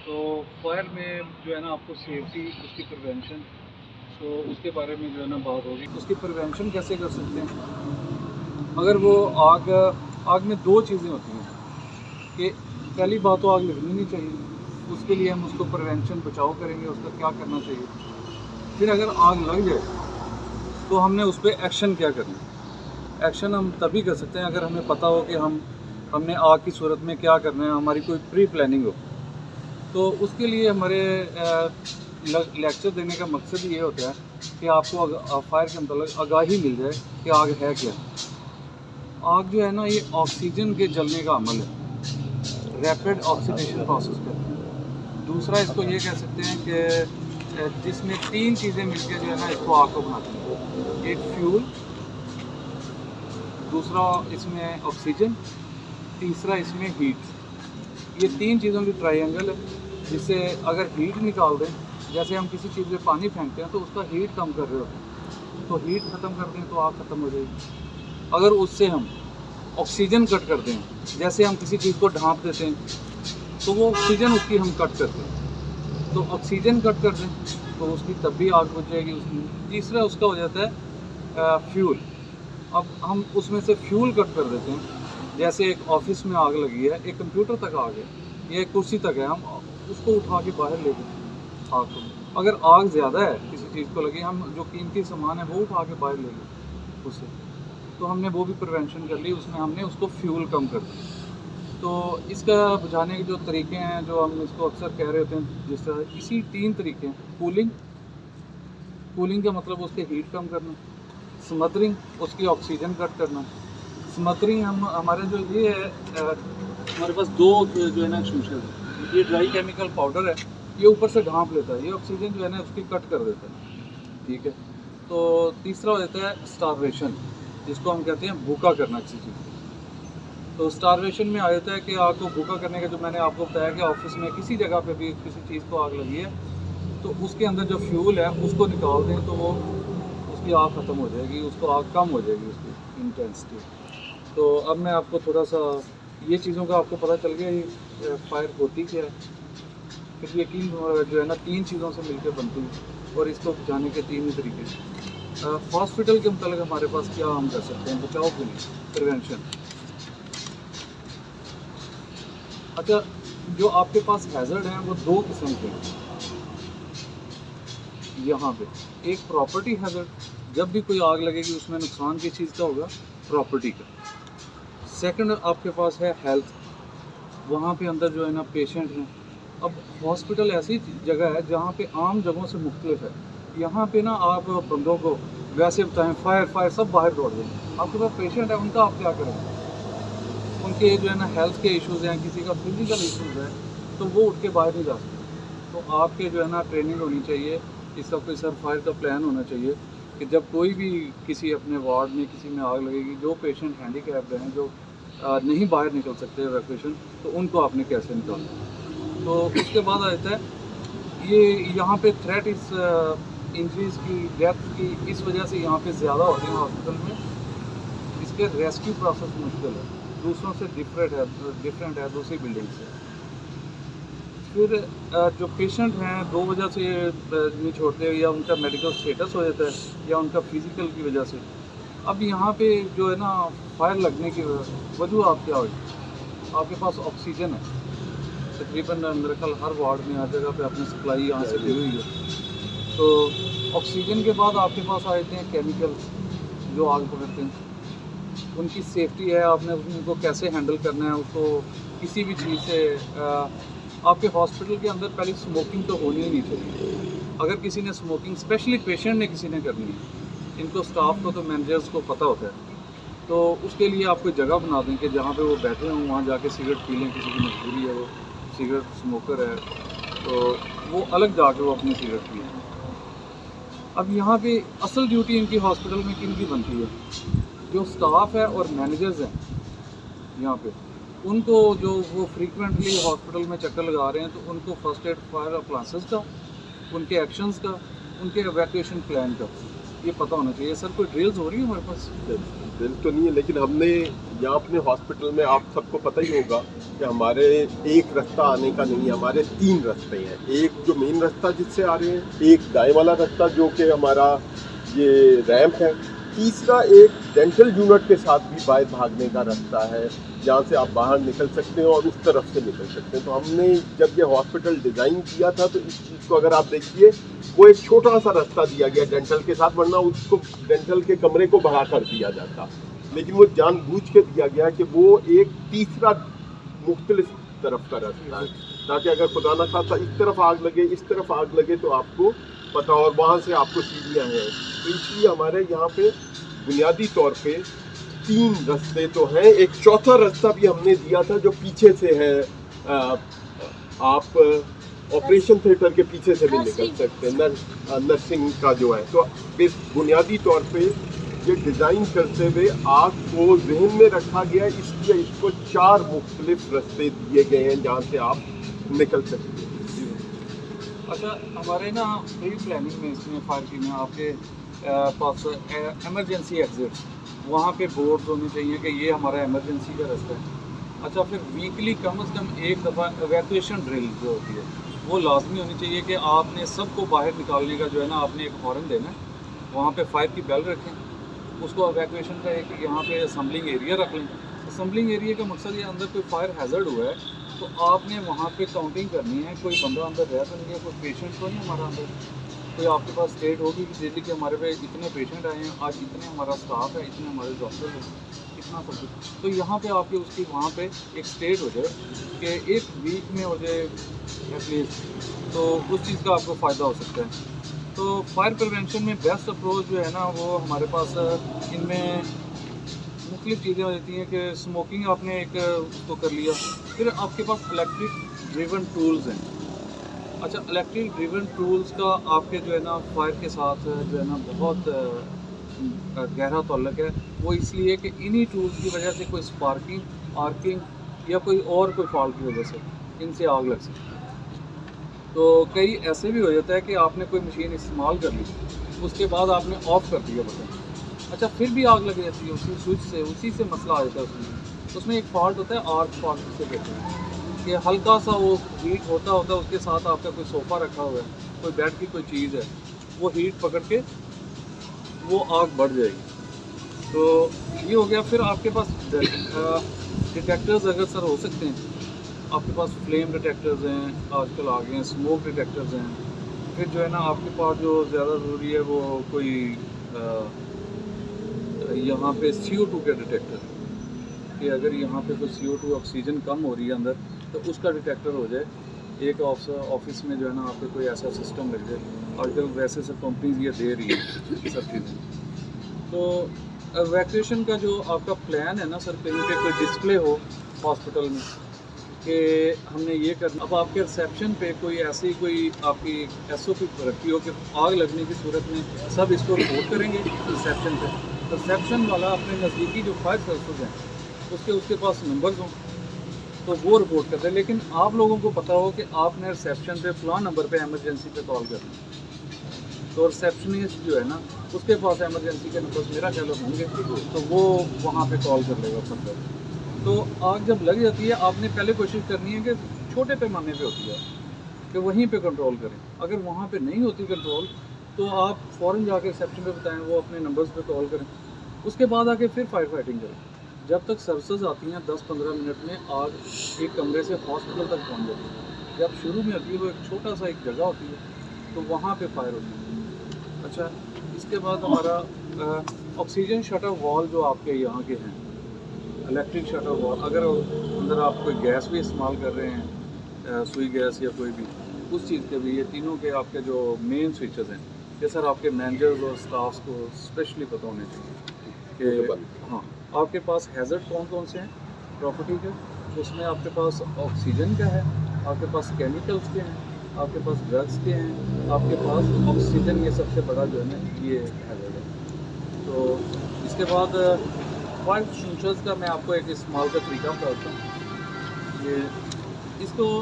तो फायर में जो है ना आपको सेफ्टी, उसकी प्रिवेंशन, तो उसके बारे में जो है ना बात होगी। उसकी प्रिवेंशन कैसे कर सकते हैं? अगर वो आग आग में दो चीज़ें होती हैं कि पहली बात तो आग लगनी नहीं चाहिए। उसके लिए हम उसको प्रिवेंशन बचाव करेंगे, उसका क्या करना चाहिए। फिर अगर आग लग जाए तो हमने उस पर एक्शन क्या करना है। एक्शन हम तभी कर सकते हैं अगर हमें पता हो कि हमने आग की सूरत में क्या करना है, हमारी कोई प्री प्लानिंग हो। तो उसके लिए हमारे लेक्चर देने का मकसद ये होता है कि आपको फायर के मतलब आगाही मिल जाए कि आग है क्या। आग जो है ना, ये ऑक्सीजन के जलने का अमल है, रैपिड ऑक्सीडेशन प्रोसेस कहते हैं। दूसरा इसको ये कह सकते हैं कि जिसमें तीन चीज़ें मिलकर जो है ना इसको आग को बनाती हैं। एक फ्यूल, दूसरा इसमें ऑक्सीजन, तीसरा इसमें हीट। ये तीन चीज़ों की ट्रायंगल है, जिससे अगर हीट निकाल दें, जैसे हम किसी चीज़ में पानी फेंकते हैं तो उसका हीट कम कर रहे होते हैं, तो हीट ख़त्म कर दें तो आग ख़त्म हो जाएगी। अगर उससे हम ऑक्सीजन कट कर दें, जैसे हम किसी चीज़ को ढाँप देते हैं तो वो ऑक्सीजन उसकी हम कट करते हैं, तो ऑक्सीजन कट कर दें तो उसकी तब भी आग बुझ जाएगी उसमें। तीसरा उसका हो जाता है फ्यूल। अब हम उसमें से फ्यूल कट कर देते हैं, जैसे एक ऑफिस में आग लगी है, एक कंप्यूटर तक आग है या एक कुर्सी तक है, हम उसको उठा के बाहर ले गए आग को। अगर आग ज़्यादा है किसी चीज़ को लगी, हम जो कीमती सामान है वो उठा के बाहर ले गए उसे, तो हमने वो भी प्रिवेंशन कर ली, उसमें हमने उसको फ्यूल कम कर दिया। तो इसका बुझाने के जो तरीके हैं, जो हम इसको अक्सर कह रहे होते हैं, जिस तरह इसी तीन तरीके हैं। कूलिंग, कूलिंग का मतलब उसके हीट कम करना। स्मदरिंग, उसकी ऑक्सीजन कट करना। स्मदरिंग हम हमारे जो ये है हमारे पास दो जो है ना शूशर है, ये ड्राई केमिकल पाउडर है, ये ऊपर से ढांप लेता है, ये ऑक्सीजन जो है ना उसकी कट कर देता है, ठीक है। तो तीसरा हो जाता है स्टारवेशन, जिसको हम कहते हैं भूखा करना किसी चीज़ को। तो स्टारवेशन में आ जाता है कि आग को भूखा करने का, जो मैंने आपको बताया कि ऑफिस में किसी जगह पे भी किसी चीज़ को आग लगी है तो उसके अंदर जो फ्यूल है उसको निकाल दें तो वो उसकी आग ख़त्म हो जाएगी, उसको आग कम हो जाएगी उसकी इंटेंसिटी। तो अब मैं आपको थोड़ा सा ये चीज़ों का आपको पता चल गया ये फायर होती क्या है। फिर यकीन जो है ना तीन चीज़ों से मिलकर बनती है और इसको बुझाने के तीन ही तरीके हैं। हॉस्पिटल के मतलब हमारे पास क्या हम कर सकते हैं बचाव के लिए, प्रिवेंशन। अच्छा, जो आपके पास हैज़र्ड हैं वो दो किस्म के हैं यहाँ पे। एक प्रॉपर्टी हैज़र्ड, जब भी कोई आग लगेगी उसमें नुकसान किस चीज़ का होगा, प्रॉपर्टी का। सेकंड आपके पास है हेल्थ, वहाँ पे अंदर जो है ना पेशेंट हैं। अब हॉस्पिटल ऐसी जगह है जहाँ पे आम जगहों से मुख्तलिफ है। यहाँ पे ना आप बंदों को वैसे बताएं फायर फायर सब बाहर दौड़ दें, आपके पास पेशेंट है उनका आप क्या करेंगे। उनके जो है ना हेल्थ के इश्यूज़ हैं, किसी का फिजिकल इश्यूज़ है, तो वो उठ के बाहर नहीं जा सकते। तो आपके जो है ना ट्रेनिंग होनी चाहिए, इसका कोई सर फायर का प्लान होना चाहिए कि जब कोई भी किसी अपने वार्ड में किसी में आग लगेगी, जो पेशेंट हैंडीकैप्ड हैं, जो नहीं बाहर निकल सकते इवैक्यूएशन, तो उनको आपने कैसे निकालना। तो उसके बाद आ जाता है ये यहाँ पे थ्रेट इस इंजरीज की, डेथ की इस वजह से यहाँ पे ज़्यादा होते हैं हॉस्पिटल में। इसके रेस्क्यू प्रोसेस मुश्किल है, दूसरों से डिफरेंट है दूसरी बिल्डिंग से। फिर जो पेशेंट हैं दो वजह से नहीं छोड़ते, या उनका मेडिकल स्टेटस हो जाता है या उनका फिज़िकल की वजह से। अब यहाँ पे जो है ना फायर लगने की वजह आप क्या होगी, आपके पास ऑक्सीजन है तकरीबन मेरे ख्याल हर वार्ड में, हर जगह पे अपनी सप्लाई यहाँ से दी हुई है। तो ऑक्सीजन के बाद आपके पास आ जाते हैं केमिकल्स जो आग पकड़ते हैं। उनकी सेफ्टी है, आपने उनको कैसे हैंडल करना है, उसको किसी भी चीज़ से आपके हॉस्पिटल के अंदर पहले स्मोकिंग तो होनी ही नहीं चाहिए। अगर किसी ने स्मोकिंग, स्पेशली पेशेंट ने किसी ने करनी है, इनको स्टाफ को तो मैनेजर्स को पता होता है, तो उसके लिए आप कोई जगह बना दें कि जहाँ पे वो बैठे हों, वहाँ जाके सिगरेट पी लें। किसी की मजबूरी है, वो सिगरेट स्मोकर है, तो वो अलग जाके वो अपनी सिगरेट पिए। अब यहाँ पे असल ड्यूटी इनकी हॉस्पिटल में किन की बनती है, जो स्टाफ है और मैनेजर्स हैं यहाँ पे, उनको जो वो फ्रीक्वेंटली हॉस्पिटल में चक्कर लगा रहे हैं, तो उनको फर्स्ट एड फायर अप्लायंसेस का, उनके एक्शंस का, उनके एवैक्यूएशन प्लान का ये पता होना चाहिए। सर कोई ड्रिल्स हो रही है हमारे पास? ड्रिल तो नहीं है, लेकिन हमने यहाँ अपने हॉस्पिटल में, आप सबको पता ही होगा कि हमारे एक रास्ता आने का नहीं है, हमारे 3 रास्ते हैं। एक जो मेन रास्ता जिससे आ रहे हैं, एक दाएं वाला रास्ता जो कि हमारा ये रैंप है, तीसरा एक डेंटल यूनिट के साथ भी बाहर भागने का रास्ता है, जहाँ से आप बाहर निकल सकते हैं और उस तरफ से निकल सकते हैं। तो हमने जब ये हॉस्पिटल डिज़ाइन किया था तो इस चीज़ को अगर आप देखिए, वो एक छोटा सा रास्ता दिया गया डेंटल के साथ, वरना उसको डेंटल के कमरे को बढ़ा कर दिया जाता, लेकिन वो जानबूझ के दिया गया कि वो एक तीसरा मुख्तलिफ तरफ का रास्ता है, ताकि अगर खुदा न खास्ता इस तरफ आग लगे, इस तरफ आग लगे तो आपको पता, और वहाँ से आपको सीढ़ियाँ हैं। तो इसलिए हमारे यहाँ पे बुनियादी तौर पे 3 रास्ते तो हैं। एक चौथा रास्ता भी हमने दिया था जो पीछे से है, आप ऑपरेशन थिएटर के पीछे से भी निकल सकते हैं, नर्सिंग का जो है। तो बुनियादी तौर पे ये डिज़ाइन करते हुए आग को जहन में रखा गया है, इसलिए इसको 4 मुख्तलिफ रास्ते दिए गए हैं जहाँ से आप निकल सकते हैं। अच्छा, हमारे ना प्री प्लानिंग में इसमें फायर की में आपके पास एमरजेंसी एग्जिट, वहाँ पे बोर्ड होने चाहिए कि ये हमारा एमरजेंसी का रास्ता है। अच्छा, फिर वीकली कम से कम एक दफ़ा एवैक्यूएशन ड्रिल जो होती है वो लाजमी होनी चाहिए कि आपने सबको बाहर निकालने का जो है ना, आपने एक हॉर्न देना है, वहाँ पे फायर की बेल रखें, उसको एवैक्यूएशन का एक यहाँ पे असम्बलिंग एरिया रख लें। असम्बलिंग एरिया का मकसद ये अंदर कोई फायर हैज़र्ड हुआ है तो आपने वहाँ पे काउंटिंग करनी है, कोई बंदा अंदर रह तो नहीं है, कोई पेशेंट तो नहीं हमारा अंदर, कोई आपके पास स्टेट होगी कि जैसे कि हमारे पे इतने पेशेंट आए हैं, आज इतने हमारा स्टाफ है, इतने हमारे डॉक्टर हैं, इतना सब कुछ। तो यहाँ पे आपकी उसकी वहाँ पे एक स्टेट हो जाए कि एक वीक में हो जाए एटलीस्ट, तो उस चीज़ का आपको फ़ायदा हो सकता है। तो फायर प्रिवेंशन में बेस्ट अप्रोच जो है ना, वो हमारे पास इनमें मुख्तलिफ़ चीज़ें हो जाती हैं कि स्मोकिंग आपने एक उसको कर लिया, फिर आपके पास इलेक्ट्रिक ड्रिवन टूल्स हैं। अच्छा, इलेक्ट्रिक ड्रिवन टूल्स का आपके जो है ना फायर के साथ जो है ना बहुत गहरा ताल्लुक है। वो इसलिए कि इन्हीं टूल्स की वजह से कोई स्पार्किंग, आर्किंग या कोई और कोई फॉल्ट की वजह से इनसे आग लग सकती है। तो कई ऐसे भी हो जाता है कि आपने कोई मशीन इस्तेमाल कर ली, उसके बाद आपने ऑफ़ कर दिया बटन, अच्छा फिर भी आग लग जाती है उसी स्विच से, उसी से मसला आ जाता है। उसमें एक फॉल्ट होता है, आर्क फॉल्ट जिसे कहते हैं, कि हल्का सा वो हीट होता है, उसके साथ आपका कोई सोफ़ा रखा हुआ है, कोई बेड की कोई चीज़ है, वो हीट पकड़ के वो आग बढ़ जाएगी। तो ये हो गया। फिर आपके पास डिटेक्टर्स अगर सर हो सकते हैं, आपके पास फ्लेम डिटेक्टर्स हैं, आजकल आ गए हैं, स्मोक डिटेक्टर्स हैं। फिर जो है ना आपके पास जो ज़्यादा ज़रूरी है वो कोई यहाँ पे CO2 के डिटेक्टर, कि अगर यहाँ पे कोई CO2 ऑक्सीजन कम हो रही है अंदर तो उसका डिटेक्टर हो जाए। एक ऑफिस में जो है ना आपके कोई ऐसा सिस्टम लग जाए, आजकल वैसे सब कंपनीज ये दे रही है सब चीज़ें। तो एवैक्यूएशन का जो आपका प्लान है ना सर, कहीं पे कोई डिस्प्ले हो हॉस्पिटल में कि हमने ये करना। अब आपके रिसेप्शन पे कोई ऐसी कोई आपकी SOP रखी हो कि आग लगने की सूरत में सब इसको रिपोर्ट करेंगे रिसेप्शन पे। रिसेप्शन वाला अपने नज़दीकी जो फायर सर्विसेज हैं उसके पास नंबर्स हों तो वो रिपोर्ट करते हैं। लेकिन आप लोगों को पता हो कि आपने रिसेप्शन पे फ़लाँ नंबर पे एमरजेंसी पे कॉल करना है, तो रिसेप्शनिस्ट जो है ना उसके पास एमरजेंसी के नंबर मेरा ख्याल होंगे, तो वो वहाँ पे कॉल कर लेगा फर्दर। तो आग जब लग जाती है, आपने पहले कोशिश करनी है कि छोटे पैमाने पे होती है कि वहीं पे कंट्रोल करें। अगर वहाँ पे नहीं होती कंट्रोल तो आप फ़ौरन जाके रिसेप्शन पे बताएं, वो अपने नंबर्स पे कॉल करें, उसके बाद आके फिर फायर फाइटिंग करें। जब तक सर्विसेज आती हैं 10-15 मिनट में आग एक कमरे से हॉस्पिटल तक पहुँच जाती है। जब शुरू में होती है वो एक छोटा सा एक जगह होती है तो वहाँ पे फायर होती है। अच्छा, इसके बाद हमारा ऑक्सीजन शटर वॉल जो आपके यहाँ के हैं, इलेक्ट्रिक शटर वॉल, अगर अंदर आप कोई गैस भी इस्तेमाल कर रहे हैं, सुई गैस या कोई भी, उस चीज़ के भी ये तीनों के आपके जो मेन स्विचेस हैं, ये सर आपके मैनेजर्स और स्टाफ्स को स्पेशली पता होने चाहिए कि हाँ आपके पास हैज़र्ड कौन कौन से हैं प्रॉपर्टी के। उसमें आपके पास ऑक्सीजन का है, आपके पास केमिकल्स के हैं, आपके पास ड्रग्स के हैं, आपके पास ऑक्सीजन, ये सबसे बड़ा जो है ना ये हैज़र्ड है। तो इसके बाद फायर एक्सटिंग्विशर्स का मैं आपको एक इस्तेमाल का तरीका बताता हूँ। ये इसको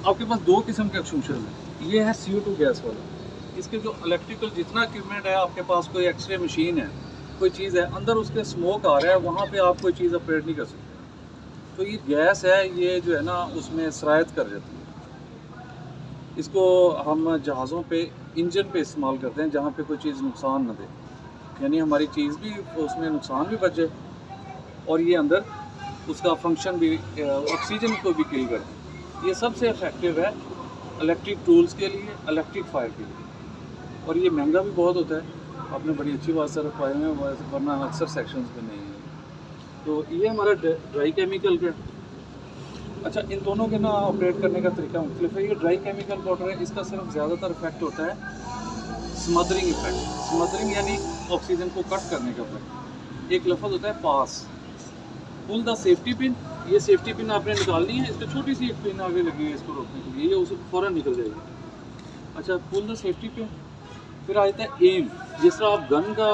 आपके पास 2 किस्म के एक्सटिंग्विशर्स हैं। ये है CO2 गैस वाला। इसके जो इलेक्ट्रिकल जितना इक्विपमेंट है, आपके पास कोई एक्सरे मशीन है, कोई चीज़ है, अंदर उसके स्मोक आ रहा है, वहाँ पे आप कोई चीज़ ऑपरेट नहीं कर सकते। तो ये गैस है, ये जो है ना उसमें सरायत कर जाती है। इसको हम जहाज़ों पे इंजन पे इस्तेमाल करते हैं जहाँ पे कोई चीज़ नुकसान न दे, यानी हमारी चीज़ भी उसमें नुकसान भी बचे और ये अंदर उसका फंक्शन भी ऑक्सीजन को भी किल करते हैं। ये सबसे इफ़ेक्टिव है इलेक्ट्रिक टूल्स के लिए, इलेक्ट्रिक फायर के लिए, और ये महंगा भी बहुत होता है। आपने बड़ी अच्छी बात सर रखवाए हैं, वरना अक्सर सेक्शंस में नहीं है। तो ये हमारा ड्राई केमिकल का। अच्छा, इन दोनों के ना ऑपरेट करने का तरीका मुख्तलिफ है। ये ड्राई केमिकल पाउडर है, इसका सिर्फ ज़्यादातर इफेक्ट होता है स्मदरिंग इफेक्ट। स्मदरिंग यानी ऑक्सीजन को कट करने का इफेक्ट। एक लफ्ज़ होता है पास। पुल द सेफ्टी पिन, ये सेफ्टी पिन आपने निकालनी है, इसमें छोटी सी एक पिन आगे लगी है इसको रोकने के लिए, ये उसे फ़ौरन निकल जाएगी। अच्छा, पुल द सेफ्टी पिन। फिर आ जाता है एम। जिस तरह आप गन का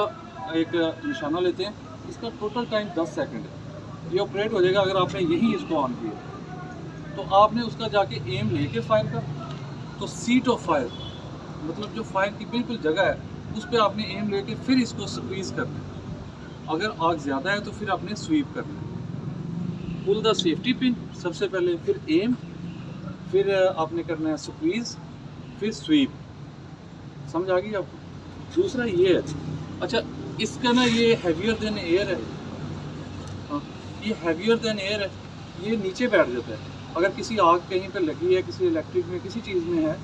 एक निशाना लेते हैं, इसका टोटल टाइम 10 सेकंड है। ये ऑपरेट हो जाएगा अगर आपने यही इसको ऑन किया, तो आपने उसका जाके एम लेके फायर कर, तो सीट ऑफ फायर मतलब जो फायर की बिल्कुल जगह है उस पर आपने एम लेके फिर इसको स्क्वीज़ करना है। अगर आग ज़्यादा है तो फिर आपने स्वीप करना है। पुल द सेफ्टी पिन सबसे पहले, फिर एम, फिर आपने करना है स्क्वीज़, फिर स्वीप। समझ आ गई आपको? दूसरा ये है, अच्छा इसका ना ये हैवियर देन एयर है। हाँ, ये हैवियर देन एयर है, ये नीचे बैठ जाता है। अगर किसी आग कहीं पे लगी है, किसी इलेक्ट्रिक में, किसी चीज़ में है,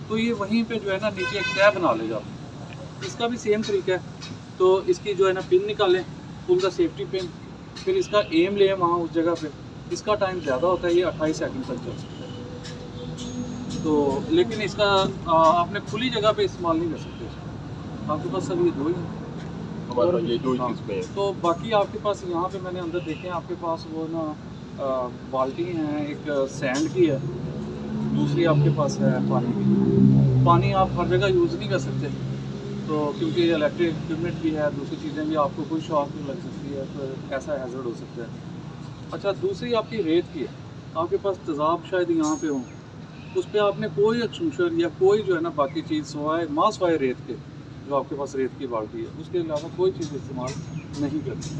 तो ये वहीं पे जो है ना नीचे एक टैब बना लेगा। इसका भी सेम तरीका है। तो इसकी जो है ना पिन निकालें, पुल द सेफ्टी पिन, फिर इसका एम लें वहाँ उस जगह पे। इसका टाइम ज़्यादा होता है, ये 28 सेकंड तक चल सकता है। तो लेकिन इसका आपने खुली जगह पे इस्तेमाल नहीं कर सकते। आपके पास सब ये दो ही हैं। हमारे पास ये दो ही हाँ, किस्में हैं। तो बाकी आपके पास यहाँ पे मैंने अंदर देखे हैं, आपके पास वो ना बाल्टी हैं, एक सैंड की है, दूसरी आपके पास है पानी की। पानी आप हर जगह यूज़ नहीं कर सकते, तो क्योंकि इलेक्ट्रिक इक्विपमेंट भी है, दूसरी चीज़ें भी, आपको कोई शॉक भी लग सकती है, तो ऐसा हैज़र्ड हो सकता है। अच्छा, दूसरी आपकी रेत की है, आपके पास तेज़ाब शायद यहाँ पे हो, उस पर आपने कोई एक्सटूशर या कोई जो है ना बाकी चीज़ सिवाय माँ सिवाय रेत के, जो आपके पास रेत की बाल्टी है, उसके अलावा कोई चीज़ इस्तेमाल नहीं करनी।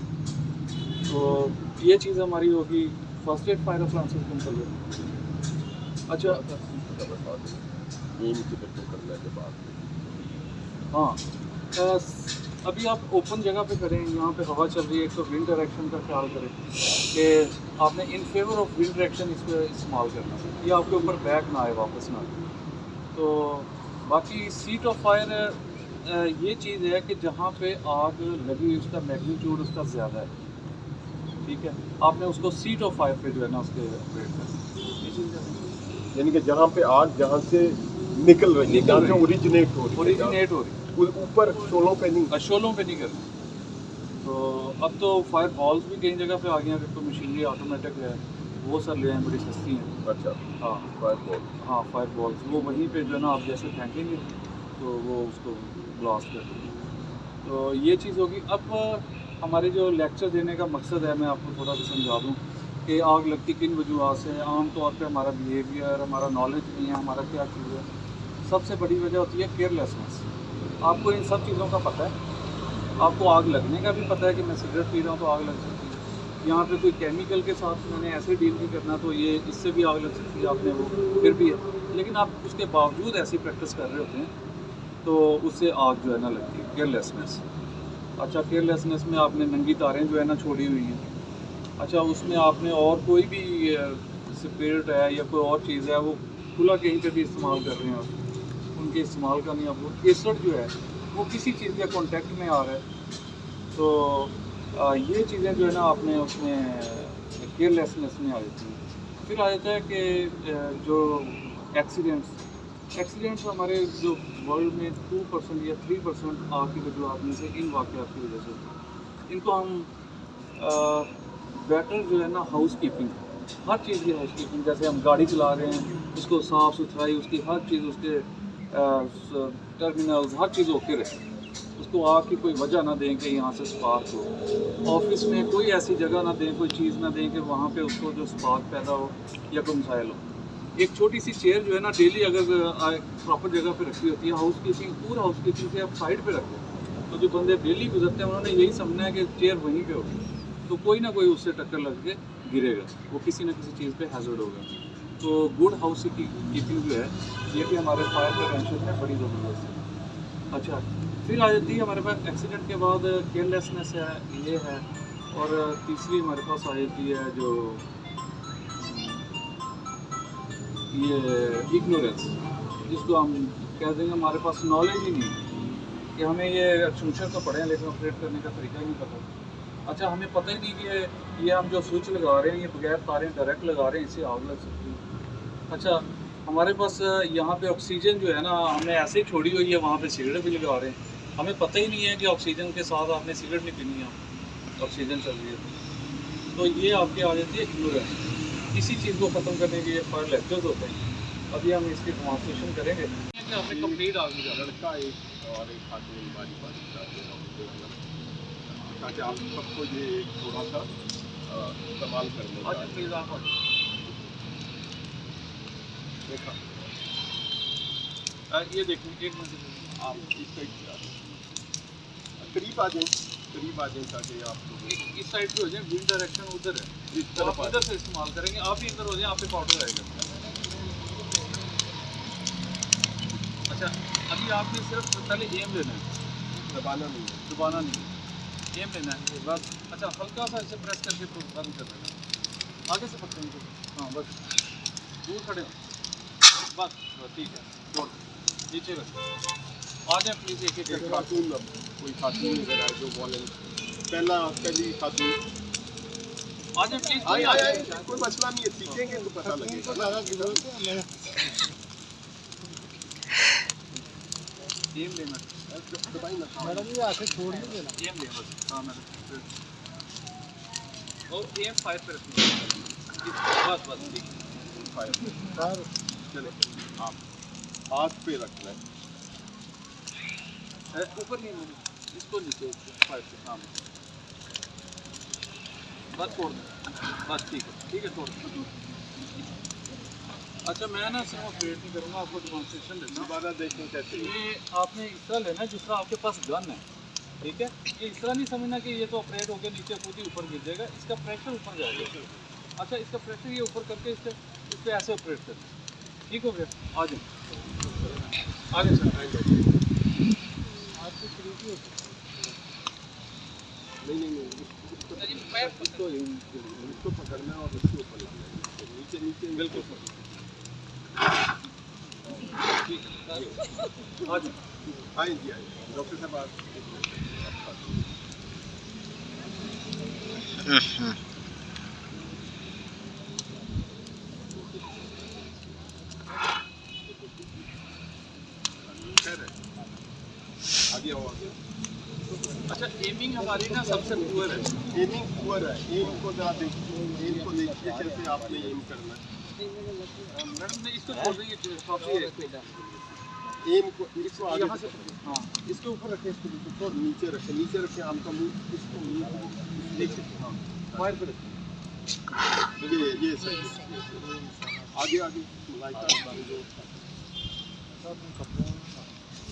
तो ये चीज़ हमारी होगी फर्स्ट एड फायर फ्रांसिस के अंतर्गत। अच्छा, करने के बाद हाँ, अभी आप ओपन जगह पे करें, यहाँ पे हवा चल रही है, तो विंड डायरेक्शन का ख्याल करें कि आपने in favour of wind direction इसको इस्तेमाल करना है, ये आपके ऊपर बैक ना आए, वापस ना आए। तो बाकी सीट ऑफ फायर ये चीज़ है कि जहाँ पे आग लगी उसका मैग्नीट्यूड उसका ज़्यादा है, ठीक है, आपने उसको सीट ऑफ फायर पे जो है ना उसके ऑपरेट करना, ये चीज़ है। यानी कि जहाँ पे आग जहाँ से निकल रही है, जहाँ से ओरिजिनेट हो रही है, ऊपर शोलों पे नहीं, शोलों पे नहीं करना। तो अब तो फायर बॉल्स भी कई जगह पे आ गई हैं, तो मशीनरी ऑटोमेटिक है, वो सर ले आए, बड़ी सस्ती हैं। अच्छा, हाँ, फायर बॉल, हाँ फायर बॉल्स, वो वहीं पे जो है ना आप जैसे फेंकेंगे तो वो उसको ब्लास्ट कर देंगे। तो ये चीज़ होगी। अब हमारे जो लेक्चर देने का मकसद है, मैं आपको थोड़ा सा समझा दूँ कि आग लगती किन वजूहत से। आम तौर पे हमारा बिहेवियर, हमारा नॉलेज नहीं है, हमारा क्या चीज़ है। सबसे बड़ी वजह होती है केयरलेसनेस। आपको इन सब चीज़ों का पता है, आपको आग लगने का भी पता है कि मैं सिगरेट पी रहा हूँ तो आग लग सकती है, यहाँ पे कोई केमिकल के साथ मैंने ऐसे डील नहीं करना तो ये इससे भी आग लग सकती है, आपने वो फिर भी है, लेकिन आप उसके बावजूद ऐसी प्रैक्टिस कर रहे होते हैं तो उससे आग जो है ना लगती है। केयरलेसनेस। अच्छा, केयरलेसनेस में आपने नंगी तारें जो है ना छोड़ी हुई हैं। अच्छा, उसमें आपने और कोई भी स्पिरिट है या कोई और चीज़ है वो खुला कहीं पे भी इस्तेमाल कर रहे हैं आप, उनके इस्तेमाल का नहीं। आप वो एसिड जो है वो किसी चीज़ के कांटेक्ट में आ रहा है, तो ये चीज़ें जो है ना आपने उसमें केयरलेसनेस में आ जाती हैं। फिर आ जाता है कि जो एक्सीडेंट्स हमारे जो वर्ल्ड में 2% या 3% आग की वजूहत में से इन वाक़यात की वजह से होती है। इनको हम बेटर जो है ना हाउस कीपिंग, हर चीज़ की हाउस कीपिंग, जैसे हम गाड़ी चला रहे हैं उसको साफ़ सुथराई, उसकी हर चीज़, उसके टर्मिनल्स, हर चीज़ ओके रहे, उसको आग की कोई वजह ना दें कि यहाँ से स्पार्क हो। ऑफिस में कोई ऐसी जगह ना दें, कोई चीज़ ना दें कि वहाँ पे उसको जो स्पार्क पैदा हो या कोई मिसाइल हो। एक छोटी सी चेयर जो है ना डेली अगर प्रॉपर जगह पे रखी होती है, हाउस कीपिंग, पूरा हाउस कीपिंग से आप साइड पे रख दें, तो जो बंदे डेली गुजरते हैं उन्होंने यही समझना है कि चेयर वहीं पे होगी, तो कोई ना कोई उससे टक्कर लग के गिरेगा, वो किसी न किसी चीज़ पे हैज़र्ड होगा। तो गुड हाउस कीपिंग जो है ये भी हमारे फायर प्रिवेंशन में बड़ी ज़बरदस्त है। अच्छा, फिर आ जाती है हमारे पास एक्सीडेंट के बाद केयरलेसनेस है, ये है, और तीसरी हमारे पास आ जाती है जो ये इग्नोरेंस, जिसको हम कह देंगे हमारे पास नॉलेज ही नहीं है कि हमें ये एक्सटेंशन तो पढ़े हैं लेकिन ऑपरेट करने का तरीका ही नहीं पता। अच्छा, हमें पता ही नहीं कि ये हम जो स्विच लगा रहे हैं ये बगैर तारें डायरेक्ट लगा रहे हैं, इससे आग लग सकती है। अच्छा, हमारे पास यहाँ पे ऑक्सीजन जो है ना हमने ऐसे ही छोड़ी हुई है, वहाँ पे सिगरेट भी लगा रहे हैं, हमें पता ही नहीं है कि ऑक्सीजन के साथ आपने सिगरेट नहीं पीनी है, ऑक्सीजन चल रही है। तो ये आपके आ जाती है इग्नोरेंस। इसी चीज़ को ख़त्म करने के लिए फायर लेक्चर्स होते हैं, अभी हम इसकी डेमोंस्ट्रेशन करेंगे। आपने कंप्लीट आग लगा लड़का एक और एक खातून बारी बारी ताकि आप सबको ये थोड़ा सा इस्तेमाल करने का। अच्छा, प्लीज़ आप देखा ये देखिए, एक मिनट आप इस साइड से आ जाए, करीब आ जाए ताकि आप लोग इस साइड पे हो जाए, विंड डायरेक्शन उधर है, इस तो तरफ आप इधर से इस्तेमाल करेंगे। आप भी अंदर हो जाए, आप पे पाउडर आएगा। अच्छा, अभी आपने सिर्फ पहले एम लेना है, दबाना नहीं है। दबाना नहीं है, एम लेना है बस। अच्छा, हल्का सा ऐसे प्रेस करके बंद कर देना है, आगे से पकड़ेंगे। हाँ बस, दूर खड़े हो, बस ठीक है, छोड़ नीचे रख। आ जाए प्लीज़, एक एक खातून कोई खातून नजर आए जो पहली खातून आ जाए प्लीज़, आए कोई मसला नहीं है, सीखेंगे तो पता लगेगा। एम लेना दबाई ना मैडम ये आके छोड़ नहीं देना। एम ले बस। हाँ मैंने और एम 5 पे रखना बस बस, ठीक है। फायर चले, आप हाथ पे रखना है, ऊपर नहीं होना, इसको नीचे ऊपर 5 पे। हाँ बस छोड़ दो, बस ठीक है छोड़ दो। अच्छा, मैं ना सिर्फ ऑपरेट नहीं करूँगा, आपको डेमोंस्ट्रेशन देना। दोबारा देखें कैसे। ये आपने इस तरह लेना जिस तरह आपके पास गन है, ठीक है। ये इस तरह नहीं समझना कि ये तो ऑपरेट होकर नीचे खुद ही ऊपर गिर जाएगा, इसका प्रेशर ऊपर जाएगा। अच्छा, इसका प्रेशर ये ऊपर करके इस पर ऐसे ऑपरेट करना, ठीक हो गया। आ जाए आगे सर। आपकी खरीदी होती नहीं इसको पकड़ना और इसके ऊपर लाना है, नीचे बिल्कुल ठीक है। आ जाए, आए जी आए डॉक्टर साहब आप आगे आओ आगे। अच्छा, एमिंग हमारी ना सबसे पुअर है। एमिंग पुअर है, एम को जरा देखिए, एम को देखिए कैसे आपने एम करना है। मैडम ने इसको छोड़ देंगे, काफ़ी है। एम को इसको आगे यहाँ से हाँ, इसके ऊपर रखे, इसको नीचे तो नीचे रखें आपका मुंह इसको नीचे। हाँ, फायर पे रखें। ये सही आगे आगे लाइट जो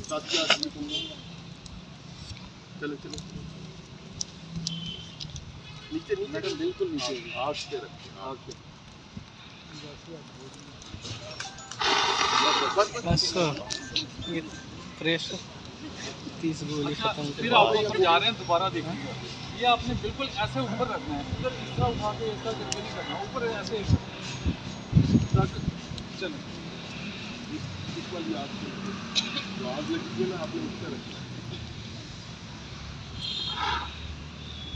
साथ चलो नीचे बिल्कुल नीचे आग पे रखें, आग पे बस ये प्रेशर 30 गोली अच्छा, खत्म फिर कर। आप ऊपर जा रहे हैं, दोबारा देखिए। ये आपने बिल्कुल ऐसे ऊपर रखना है, इधर इस तरह उठा के ऐसा करके नहीं करना, ऊपर ऐसे चलो। इस वाली आग जो आग लगी है ना आपने उस पर रखना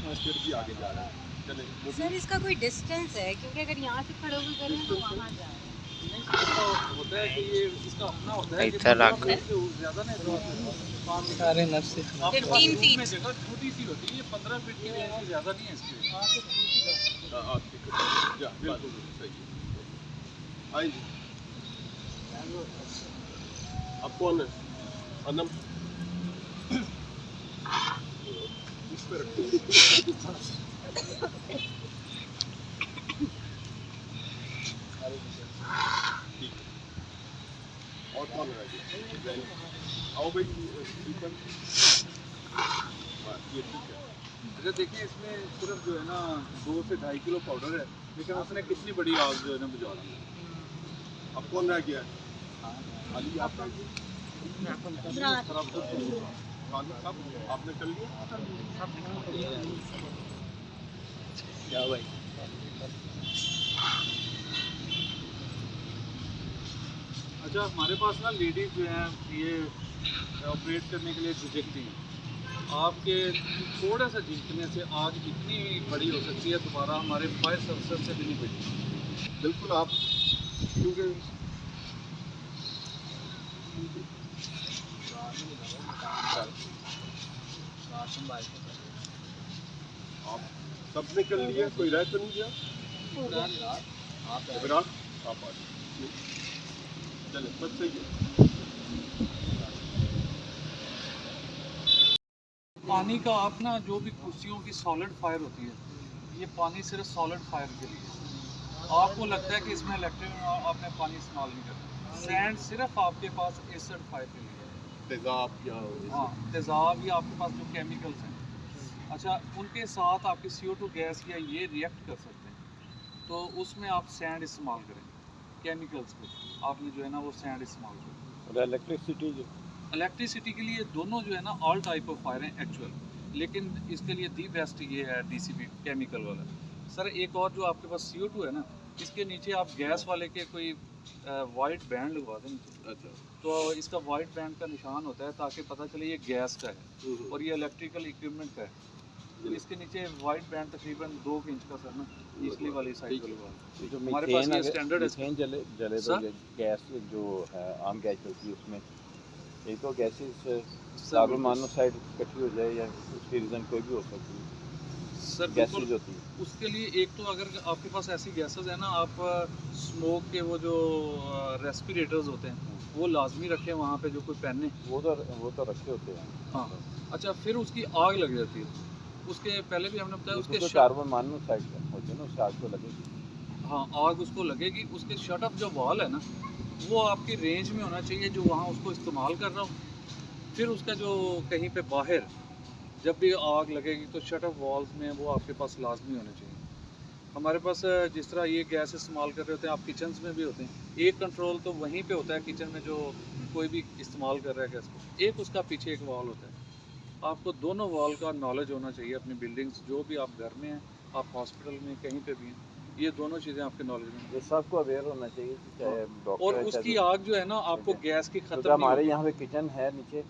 है, फिर भी आगे जा रहा है। चले सर, इसका कोई डिस्टेंस है? क्योंकि अगर यहाँ से खड़े होकर करें तो वहाँ जाए। होता है कि ये इसका अपना होता है कि इधर रख। ज़्यादा नहीं, सारे नर्स आपके पास 15 रूम में feet। जगह छोटी सी होती है, ये 15 फीट की है, इससे ज़्यादा नहीं है इसके। जा बिल्कुल सही है। आइए आप कौन है? अनम इस पे रखो। ठीक है। और कौन है? आओ भाई ऊपर। ये ठीक है। अच्छा देखिए, इसमें सिर्फ जो है ना 2 से 2.5 किलो पाउडर है, लेकिन उसने कितनी बड़ी आग जो है ना बुझा दी। अब कौन रह गया? अली आप रह गए? खाना साहब आपने कर लिया? क्या भाई अच्छा, हमारे पास ना लेडीज जो हैं ये ऑपरेट करने के लिए झिझकती हैं। आपके थोड़ा सा झिझकने से आग इतनी बड़ी हो सकती है, दोबारा हमारे फायर सर्विसेज से भी नहीं बची। बिल्कुल आप, क्योंकि आप सबने कर लिया, कोई रह तो नहीं गया? इमरान आप आ जाइए। चले बस सही है। पानी का आप ना जो भी कुर्सियों की सॉलिड फायर होती है, ये पानी सिर्फ सॉलिड फायर के लिए है। आपको लगता है कि इसमें इलेक्ट्रिक आपने पानी इस्तेमाल नहीं करना। सैंड सिर्फ आपके पास एसिड फायर के लिए है। तेजाब या हाँ, तेज़ाब या आपके पास जो केमिकल्स हैं, अच्छा उनके साथ आपकी CO2 गैस या ये रिएक्ट कर सकते हैं, तो उसमें आप सैंड इस्तेमाल करें। केमिकल्स पे आपने जो है ना वो सैंड इस्तेमाल करें। और इलेक्ट्रिसिटी के लिए दोनों जो है ना ऑल टाइप ऑफ फायर हैं एक्चुअल, लेकिन इसके लिए दी बेस्ट ये है DCP केमिकल वाला। सर एक और जो आपके पास CO2 है ना, इसके नीचे आप गैस वाले के कोई वाइट बैंड लगवा दें नीचे। अच्छा तो इसका वाइट बैंड का निशान होता है ताकि पता चले ये गैस का है और ये इलेक्ट्रिकल इक्विपमेंट का है। तो इसके नीचे वाइट बैंड तकरीबन 2 इंच का सर ना निचली वाली साइड पर लगवा दें। जो हमारे पास ये स्टैंडर्ड है। मीथेन जले जले तो सर? गैस जो है आम गैस होती है उसमें एक तो गैसेस सर कार्बन बिल्कुल। मोनोऑक्साइड इकट्ठी हो जाए या उसकी रीज़न कोई भी हो सकती है। सर गैसेज बिल्कुल, होती है उसके लिए एक तो अगर आपके पास ऐसी गैसेस है ना, आप स्मोक के वो जो रेस्पिरेटर्स होते हैं वो लाजमी रखें वहाँ पे जो कोई पहने। वो तो रखे होते हैं। हाँ, अच्छा फिर उसकी आग लग जाती है। उसके पहले भी हमने बताया उसको उसके तो कार्बन मोनोऑक्साइड होती है ना, उससे आग तो लगेगी। हाँ आग उसको लगेगी। उसके शट ऑफ जो वॉल है ना, वो आपकी रेंज में होना चाहिए जो वहाँ उसको इस्तेमाल कर रहा हो। फिर उसका जो कहीं पे बाहर जब भी आग लगेगी तो शट ऑफ वॉल्स में वो आपके पास लाजमी होने चाहिए। हमारे पास जिस तरह ये गैस इस्तेमाल कर रहे होते हैं, आप किचन्स में भी होते हैं, एक कंट्रोल तो वहीं पे होता है किचन में जो कोई भी इस्तेमाल कर रहा है गैस को, एक उसका पीछे एक वॉल होता है। आपको दोनों वॉल का नॉलेज होना चाहिए अपनी बिल्डिंग्स, जो भी आप घर में हैं, आप हॉस्पिटल में कहीं पे भी हैं, ये दोनों चीज़ें आपके नॉलेज में ये सबको अवेयर होना चाहिए कि चाहे डॉक्टर और है, उसकी चाहे आग जो है ना आपको गैस की क्योंकि खत्म नहीं हमारे होगी। यहाँ पे किचन है नीचे,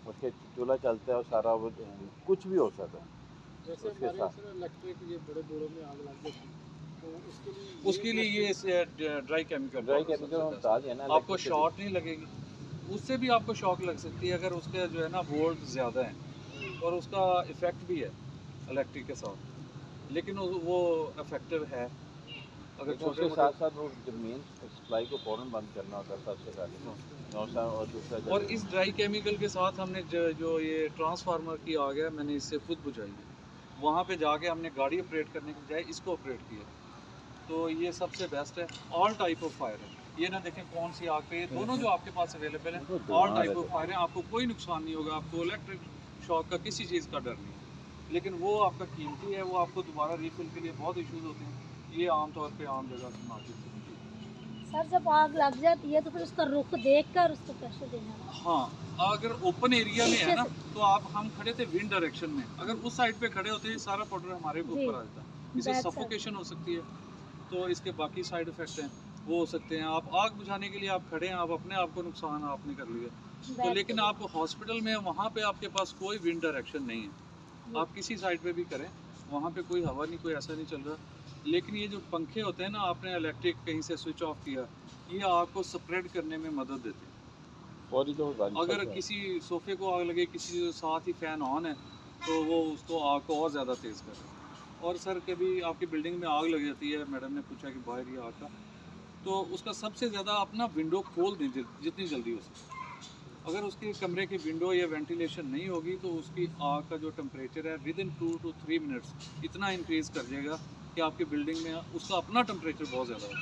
उसके चूल्हा चलता है और सारा वो कुछ भी हो सकता है। जैसे उसके हमारे साथ सर इलेक्ट्रिक ये बड़े बोरों में आग लग जाती है, तो उसके लिए ये ड्राई केमिकल ड्राई केमिकल हम बता दिया ना, आपको शॉक नहीं लगेगी। उससे भी आपको शॉक लग सकती है अगर उसके जो है ना वोल्ट ज़्यादा हैं और उसका इफ़ेक्ट भी है इलेक्ट्रिक के साथ, लेकिन वो इफेक्टिव है। अगर लेकिन छोटे उसके मोटे साथ साथ वो जब मेन सप्लाई को फौरन बंद करना होता है सबसे पहले नौसा और दूसरा और जब इस ड्राई केमिकल के साथ हमने जो ये ट्रांसफार्मर की आ गया, मैंने इससे खुद बुझाई है। वहाँ पे जाके हमने गाड़ी ऑपरेट करने की बजाय इसको ऑपरेट किया, तो ये सबसे बेस्ट है। ऑल टाइप ऑफ फायर है, ये ना देखें कौन सी आग पे, ये दोनों जो आपके पास अवेलेबल है ऑल टाइप ऑफ फायर है। आपको कोई नुकसान नहीं होगा, आपको इलेक्ट्रिक शॉक का किसी चीज़ का डर नहीं है, लेकिन वो आपका कीमती है, वो आपको दोबारा रीफिल के लिए बहुत इश्यूज होते हैं। ये आमतौर पे आम जगह से नाजुक है। सर जब आग लग जाती है तो फिर उसका रुख देखकर उसको प्रेशर देना है। हाँ, अगर ओपन एरिया में है ना तो आप, हम खड़े थे विंड डायरेक्शन में, अगर उस साइड पे खड़े होते हैं सारा पाउडर हमारे जी, ऊपर आ जाता है, इससे Back side. सफोकेशन हो सकती है। तो इसके बाकी साइड इफेक्ट हैं वो हो सकते हैं। आप आग बुझाने के लिए आप खड़े हैं, आप अपने आप को नुकसान आपने कर लिया। तो Back लेकिन side. आप हॉस्पिटल में वहाँ पे आपके पास कोई विंड डायरेक्शन नहीं है, आप किसी साइड पे भी करें, वहाँ पे कोई हवा नहीं, कोई ऐसा नहीं चल रहा। लेकिन ये जो पंखे होते हैं ना, आपने इलेक्ट्रिक कहीं से स्विच ऑफ किया, ये आग को स्प्रेड करने में मदद देते हैं। फौरी तो अगर किसी सोफे को आग लगे, किसी के साथ ही फ़ैन ऑन है, तो वो उसको आग को और ज़्यादा तेज़ कर रहा है। और सर कभी आपकी बिल्डिंग में आग लग जाती है, मैडम ने पूछा कि बाहर ये आग का, तो उसका सबसे ज़्यादा अपना विंडो खोल दें जितनी जल्दी हो सके। अगर उसके कमरे की विंडो या वेंटिलेशन नहीं होगी तो उसकी आग का जो टेम्परेचर है विद इन 2 to 3 मिनट्स इतना इंक्रीज़ कर जाएगा कि आपकी बिल्डिंग में उसका अपना टेम्परेचर बहुत ज़्यादा होगा।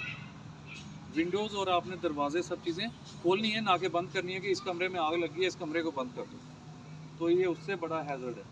विंडोज़ और आपने दरवाजे सब चीज़ें खोलनी है, ना कि बंद करनी है कि इस कमरे में आग लगी है, इस कमरे को बंद कर दो, तो ये उससे बड़ा हैज़र्ड है।